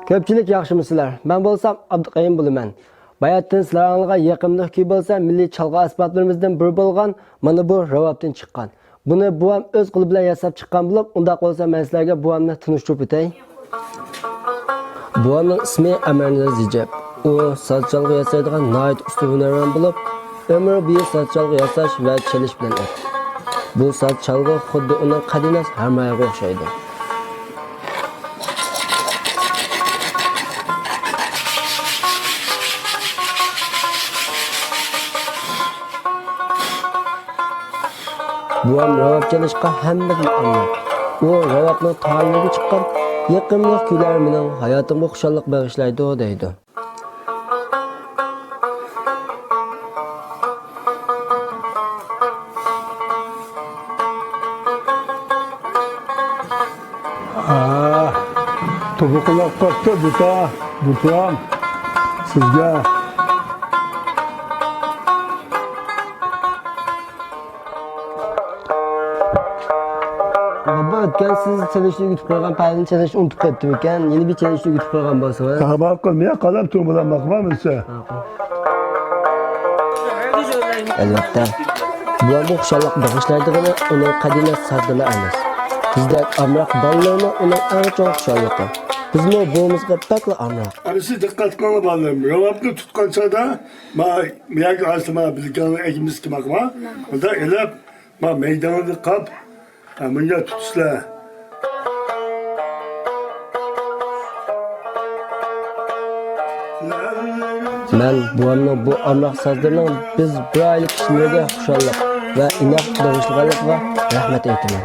Köpçülük yaxşımısılar. Ben bolsam Abdüqayım buluman. Bayatdan sizlarga yaqinlik ki bolsa milliy çalgı asbablarimizdan biri bolgan mana bu ravabdan chiqqan. Buni buvam o'z qo'li bilan yasab chiqqan bo'lib, undaq bo'lsa men sizlarga buvamni tunishtirib o'tay. Buvamning ismi Amarnaz Zijab. U saz çalgı yasaydigan nihoyat usta hunarmand bo'lib, ömrü bo'yi saz çalgı yasash va chalish bilan o'tdi. Bu saz çalgı xuddi uning qadimas harmoyaga o'xshaydi. Buvam ravab chalishqa hammadan aniq. U ravabning ta'limga chiqqan yaqinlik kuylar mening hayotimga xushallik bag'ishlaydi deydi. Topuqlab qopti butam sizga. Baba o'tgan siz chalishni yutib qo'ygan paytni chalishni unutib ketdim ekan. Yeni bir chalishni yutib qo'ygan bo'lsa. Xabar qilmay qadam turmadan maqmamisa. Albatta. Bu ham xushallik bag'ishlaydigani uning qadimiy sazlari emas. Bizda amroq bolalarning uning eng cho'ng xushalligi. Bizmi bo'mizga bakla amroq. Arisi diqqat qilib olim. Ravabni tutgan chog'da men asma bilgan egimiz kimaqma. Unda elab maydonda qap bunga tutishlar. Men buvamning bu amroq sazlarining biz bir oylik kishilarga xushallik va inoq bag'ishlaganligiga rahmat aytaman.